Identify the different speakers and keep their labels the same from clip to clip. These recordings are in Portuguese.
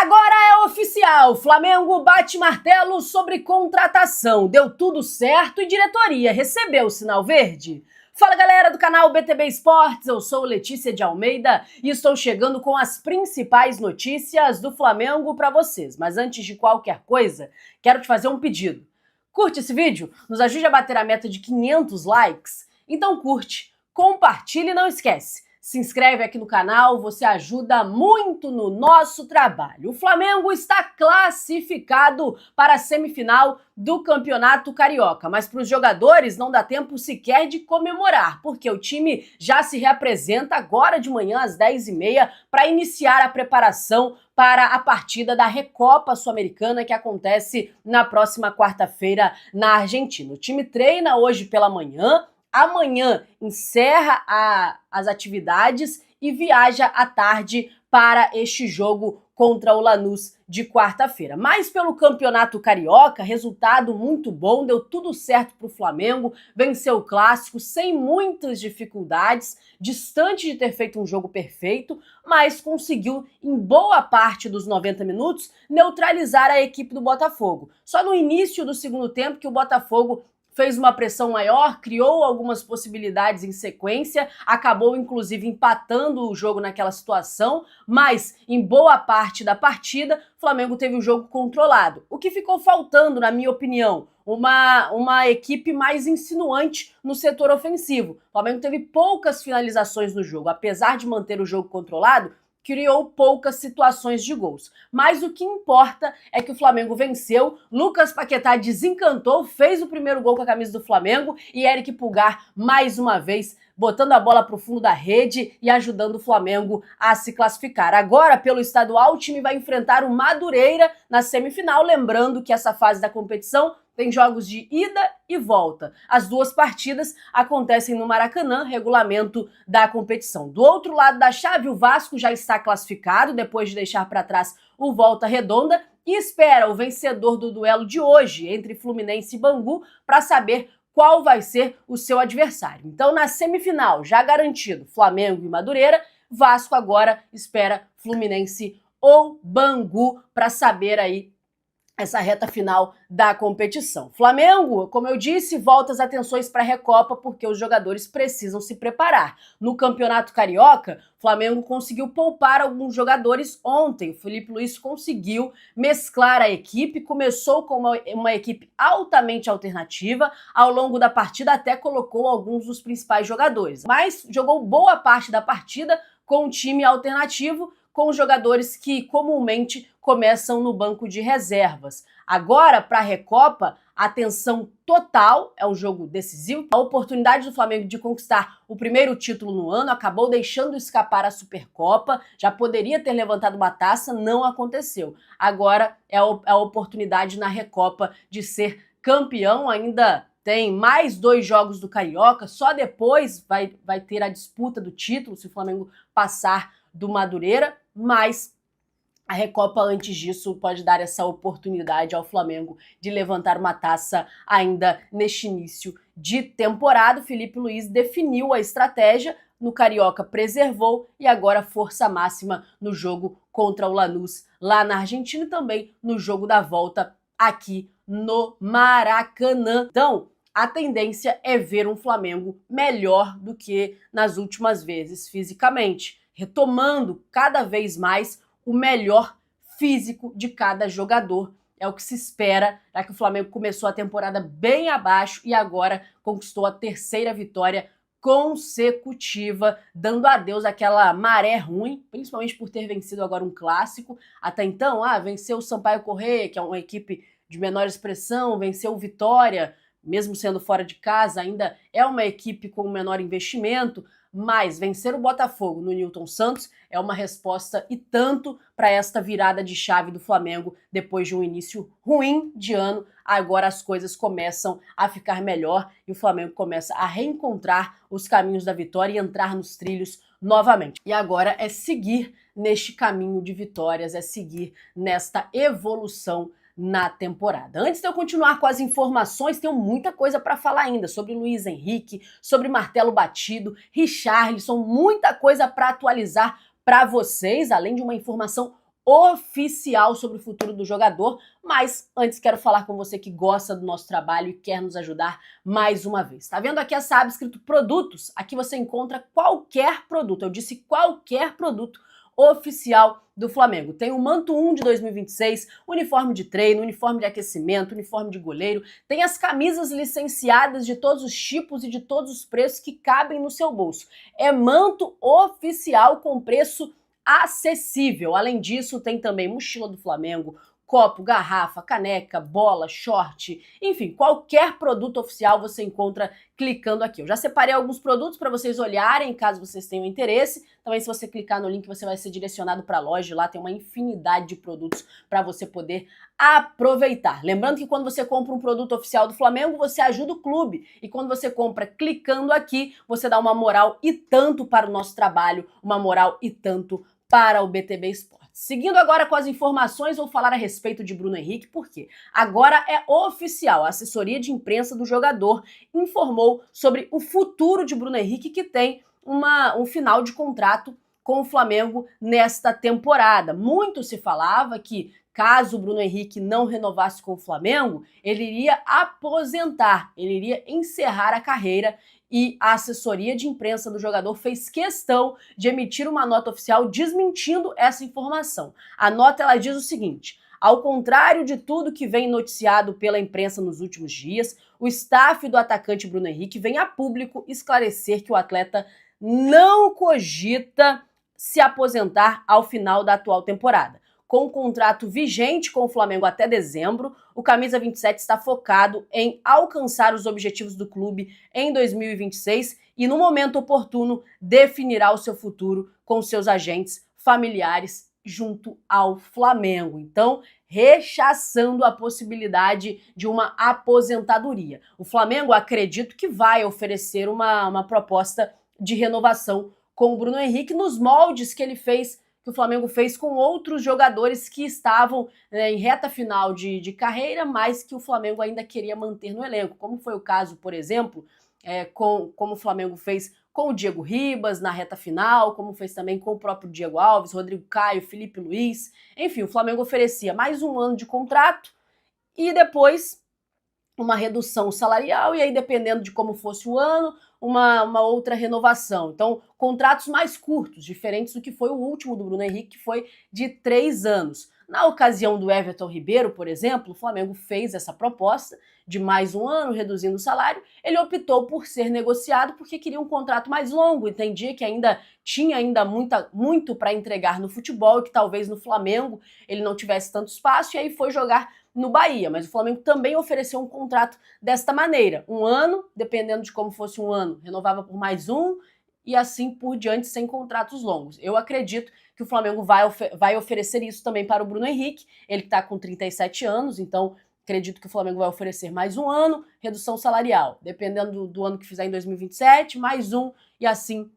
Speaker 1: Agora é oficial, Flamengo bate martelo sobre contratação, deu tudo certo e diretoria recebeu o sinal verde. Fala galera do canal BTB Esportes, eu sou Letícia de Almeida e estou chegando com as principais notícias do Flamengo para vocês. Mas antes de qualquer coisa, quero te fazer um pedido. Curte esse vídeo, nos ajude a bater a meta de 500 likes? Então curte, compartilha e não esquece. Se inscreve aqui no canal, você ajuda muito no nosso trabalho. O Flamengo está classificado para a semifinal do Campeonato Carioca, mas para os jogadores não dá tempo sequer de comemorar, porque o time já se reapresenta agora de manhã às 10h30 para iniciar a preparação para a partida da Recopa Sul-Americana que acontece na próxima quarta-feira na Argentina. O time treina hoje pela manhã. Amanhã encerra as atividades e viaja à tarde para este jogo contra o Lanús de quarta-feira. Mas pelo Campeonato Carioca, resultado muito bom, deu tudo certo para o Flamengo, venceu o Clássico sem muitas dificuldades, distante de ter feito um jogo perfeito, mas conseguiu, em boa parte dos 90 minutos, neutralizar a equipe do Botafogo. Só no início do segundo tempo que o Botafogo fez uma pressão maior, criou algumas possibilidades em sequência, acabou inclusive empatando o jogo naquela situação, mas em boa parte da partida, o Flamengo teve o jogo controlado. O que ficou faltando, na minha opinião, uma equipe mais insinuante no setor ofensivo. O Flamengo teve poucas finalizações no jogo, apesar de manter o jogo controlado, criou poucas situações de gols. Mas o que importa é que o Flamengo venceu, Lucas Paquetá desencantou, fez o primeiro gol com a camisa do Flamengo e Eric Pulgar, mais uma vez, botando a bola para o fundo da rede e ajudando o Flamengo a se classificar. Agora, pelo estadual, o time vai enfrentar o Madureira na semifinal, lembrando que essa fase da competição tem jogos de ida e volta. As duas partidas acontecem no Maracanã, regulamento da competição. Do outro lado da chave, o Vasco já está classificado, depois de deixar para trás o Volta Redonda, e espera o vencedor do duelo de hoje entre Fluminense e Bangu para saber qual vai ser o seu adversário. Então, na semifinal, já garantido Flamengo e Madureira, Vasco agora espera Fluminense ou Bangu para saber aí essa reta final da competição. Flamengo, como eu disse, volta as atenções para a Recopa porque os jogadores precisam se preparar. No Campeonato Carioca, o Flamengo conseguiu poupar alguns jogadores ontem. O Felipe Luiz conseguiu mesclar a equipe, começou com uma equipe altamente alternativa, ao longo da partida até colocou alguns dos principais jogadores, mas jogou boa parte da partida com um time alternativo, com os jogadores que comumente começam no banco de reservas. Agora, para a Recopa, atenção total, é um jogo decisivo. A oportunidade do Flamengo de conquistar o primeiro título no ano acabou deixando escapar a Supercopa, já poderia ter levantado uma taça, não aconteceu. Agora é a oportunidade na Recopa de ser campeão, ainda tem mais 2 jogos do Carioca, só depois vai ter a disputa do título, se o Flamengo passar do Madureira, mas a Recopa, antes disso, pode dar essa oportunidade ao Flamengo de levantar uma taça ainda neste início de temporada. O Felipe Luiz definiu a estratégia, no Carioca preservou e agora força máxima no jogo contra o Lanús lá na Argentina e também no jogo da volta aqui no Maracanã. Então, a tendência é ver um Flamengo melhor do que nas últimas vezes fisicamente, retomando cada vez mais o melhor físico de cada jogador. É o que se espera, já que o Flamengo começou a temporada bem abaixo e agora conquistou a 3ª vitória consecutiva, dando adeus àquela maré ruim, principalmente por ter vencido agora um clássico. Até então, venceu o Sampaio Corrêa, que é uma equipe de menor expressão, venceu o Vitória, mesmo sendo fora de casa, ainda é uma equipe com menor investimento, mas vencer o Botafogo no Newton Santos é uma resposta e tanto para esta virada de chave do Flamengo depois de um início ruim de ano. Agora as coisas começam a ficar melhor e o Flamengo começa a reencontrar os caminhos da vitória e entrar nos trilhos novamente. E agora é seguir neste caminho de vitórias, é seguir nesta evolução na temporada. Antes de eu continuar com as informações, tenho muita coisa para falar ainda sobre Luiz Henrique, sobre martelo batido, Richarlison, muita coisa para atualizar para vocês, além de uma informação oficial sobre o futuro do jogador, mas antes quero falar com você que gosta do nosso trabalho e quer nos ajudar mais uma vez. Tá vendo aqui essa aba escrito produtos? Aqui você encontra qualquer produto, eu disse qualquer produto oficial do Flamengo. Tem o Manto 1 de 2026, uniforme de treino, uniforme de aquecimento, uniforme de goleiro, tem as camisas licenciadas de todos os tipos e de todos os preços que cabem no seu bolso. É manto oficial com preço acessível. Além disso, tem também mochila do Flamengo, copo, garrafa, caneca, bola, short, enfim, qualquer produto oficial você encontra clicando aqui. Eu já separei alguns produtos para vocês olharem, caso vocês tenham interesse. Também, se você clicar no link, você vai ser direcionado para a loja. Lá tem uma infinidade de produtos para você poder aproveitar. Lembrando que quando você compra um produto oficial do Flamengo, você ajuda o clube. E quando você compra clicando aqui, você dá uma moral e tanto para o nosso trabalho, uma moral e tanto para o BTB Esportes. Seguindo agora com as informações, vou falar a respeito de Bruno Henrique, porque agora é oficial. A assessoria de imprensa do jogador informou sobre o futuro de Bruno Henrique, que tem um final de contrato com o Flamengo nesta temporada. Muito se falava que, caso o Bruno Henrique não renovasse com o Flamengo, ele iria aposentar, ele iria encerrar a carreira, e a assessoria de imprensa do jogador fez questão de emitir uma nota oficial desmentindo essa informação. A nota ela diz o seguinte: ao contrário de tudo que vem noticiado pela imprensa nos últimos dias, o staff do atacante Bruno Henrique vem a público esclarecer que o atleta não cogita se aposentar ao final da atual temporada. Com o contrato vigente com o Flamengo até dezembro, o Camisa 27 está focado em alcançar os objetivos do clube em 2026 e, no momento oportuno, definirá o seu futuro com seus agentes familiares junto ao Flamengo. Então, rechaçando a possibilidade de uma aposentadoria. O Flamengo, acredito que vai oferecer uma proposta de renovação com o Bruno Henrique nos moldes que o Flamengo fez com outros jogadores que estavam em reta final de carreira, mas que o Flamengo ainda queria manter no elenco, como foi o caso, por exemplo, como o Flamengo fez com o Diego Ribas na reta final, como fez também com o próprio Diego Alves, Rodrigo Caio, Felipe Luiz. Enfim, o Flamengo oferecia mais um ano de contrato e depois uma redução salarial, e aí, dependendo de como fosse o ano, uma outra renovação. Então, contratos mais curtos, diferentes do que foi o último do Bruno Henrique, que foi de 3 anos. Na ocasião do Everton Ribeiro, por exemplo, o Flamengo fez essa proposta de mais um ano, reduzindo o salário. Ele optou por ser negociado porque queria um contrato mais longo, entendia que tinha muito para entregar no futebol e que talvez no Flamengo ele não tivesse tanto espaço, e aí foi jogar no Bahia, mas o Flamengo também ofereceu um contrato desta maneira, 1 ano, dependendo de como fosse 1 ano, renovava por mais 1 e assim por diante, sem contratos longos. Eu acredito que o Flamengo vai oferecer isso também para o Bruno Henrique, ele que está com 37 anos, então acredito que o Flamengo vai oferecer mais 1 ano, redução salarial, dependendo do ano que fizer em 2027, mais 1 e assim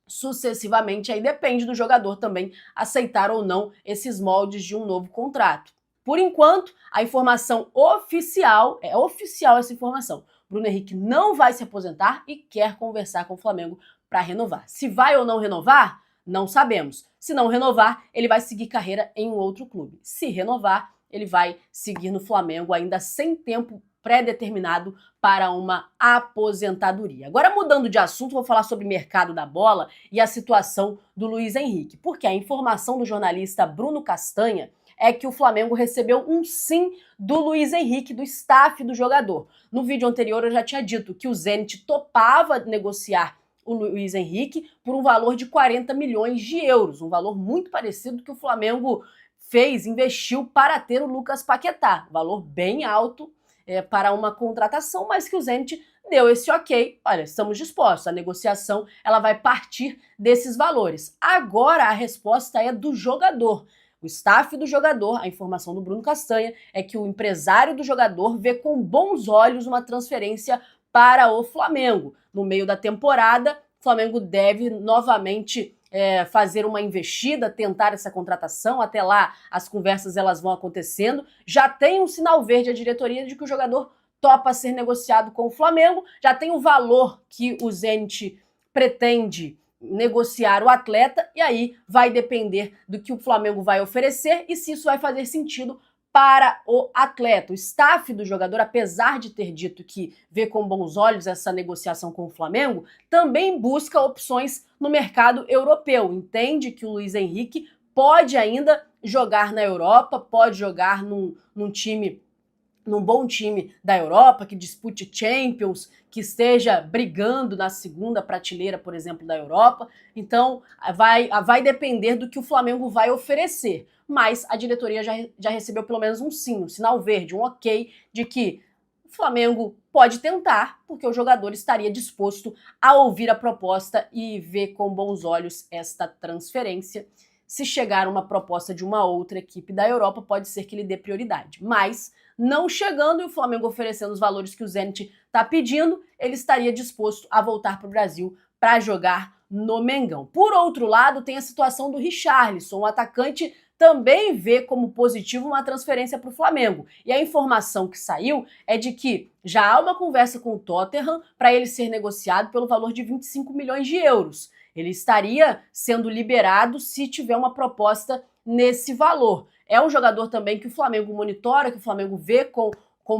Speaker 1: sucessivamente. Aí depende do jogador também aceitar ou não esses moldes de um novo contrato. Por enquanto, a informação oficial, é oficial essa informação, Bruno Henrique não vai se aposentar e quer conversar com o Flamengo para renovar. Se vai ou não renovar, não sabemos. Se não renovar, ele vai seguir carreira em um outro clube. Se renovar, ele vai seguir no Flamengo ainda sem tempo pré-determinado para uma aposentadoria. Agora, mudando de assunto, vou falar sobre o mercado da bola e a situação do Luiz Henrique, porque a informação do jornalista Bruno Castanha é que o Flamengo recebeu um sim do Luiz Henrique, do staff do jogador. No vídeo anterior eu já tinha dito que o Zenit topava negociar o Luiz Henrique por um valor de 40 milhões de euros, um valor muito parecido que o Flamengo investiu para ter o Lucas Paquetá, valor bem alto para uma contratação, mas que o Zenit deu esse ok, olha, estamos dispostos, a negociação ela vai partir desses valores. Agora a resposta é do jogador. O staff do jogador, a informação do Bruno Castanha, é que o empresário do jogador vê com bons olhos uma transferência para o Flamengo. No meio da temporada, o Flamengo deve novamente fazer uma investida, tentar essa contratação. Até lá, as conversas elas vão acontecendo. Já tem um sinal verde a diretoria de que o jogador topa ser negociado com o Flamengo. Já tem o valor que o Zenit pretende negociar o atleta, e aí vai depender do que o Flamengo vai oferecer e se isso vai fazer sentido para o atleta. O staff do jogador, apesar de ter dito que vê com bons olhos essa negociação com o Flamengo, também busca opções no mercado europeu. Entende que o Luiz Henrique pode ainda jogar na Europa, pode jogar num bom time da Europa, que dispute Champions, que esteja brigando na segunda prateleira, por exemplo, da Europa. Então, vai depender do que o Flamengo vai oferecer. Mas a diretoria já recebeu pelo menos um sim, um sinal verde, um ok, de que o Flamengo pode tentar, porque o jogador estaria disposto a ouvir a proposta e ver com bons olhos esta transferência. Se chegar uma proposta de uma outra equipe da Europa, pode ser que ele dê prioridade. Mas, não chegando e o Flamengo oferecendo os valores que o Zenit está pedindo, ele estaria disposto a voltar para o Brasil para jogar no Mengão. Por outro lado, tem a situação do Richarlison. O atacante também vê como positivo uma transferência para o Flamengo. E a informação que saiu é de que já há uma conversa com o Tottenham para ele ser negociado pelo valor de 25 milhões de euros. Ele estaria sendo liberado se tiver uma proposta nesse valor. É um jogador também que o Flamengo monitora, que o Flamengo vê com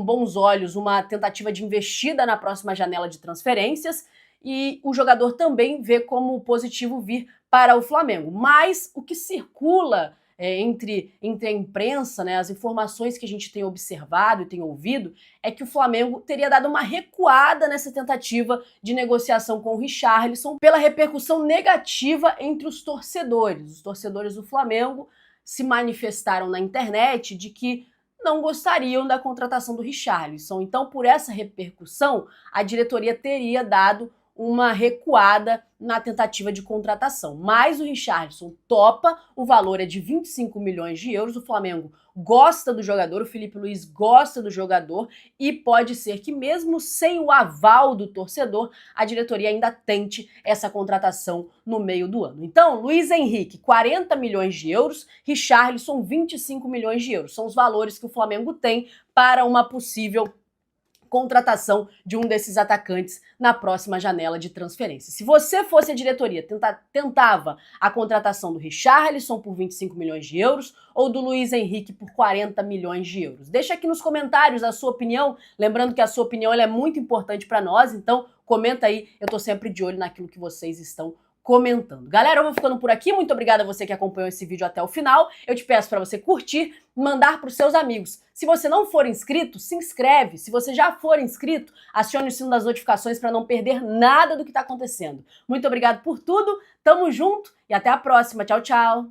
Speaker 1: bons olhos uma tentativa de investida na próxima janela de transferências, e o jogador também vê como positivo vir para o Flamengo. Mas o que circula entre a imprensa, né, as informações que a gente tem observado e tem ouvido, é que o Flamengo teria dado uma recuada nessa tentativa de negociação com o Richarlison pela repercussão negativa entre os torcedores. Os torcedores do Flamengo se manifestaram na internet de que não gostariam da contratação do Richarlison. Então, por essa repercussão, a diretoria teria dado uma recuada na tentativa de contratação. Mas o Richarlison topa, o valor é de 25 milhões de euros, o Flamengo gosta do jogador, o Felipe Luiz gosta do jogador e pode ser que mesmo sem o aval do torcedor, a diretoria ainda tente essa contratação no meio do ano. Então, Luiz Henrique, 40 milhões de euros, Richarlison, 25 milhões de euros. São os valores que o Flamengo tem para uma possível contratação de um desses atacantes na próxima janela de transferência. Se você fosse a diretoria, tentava a contratação do Richarlison por 25 milhões de euros ou do Luiz Henrique por 40 milhões de euros? Deixa aqui nos comentários a sua opinião, lembrando que a sua opinião ela é muito importante para nós, então comenta aí, eu tô sempre de olho naquilo que vocês estão comentando. Galera, eu vou ficando por aqui. Muito obrigada a você que acompanhou esse vídeo até o final. Eu te peço para você curtir, mandar para os seus amigos. Se você não for inscrito, se inscreve. Se você já for inscrito, acione o sino das notificações para não perder nada do que está acontecendo. Muito obrigado por tudo, tamo junto e até a próxima. Tchau, tchau!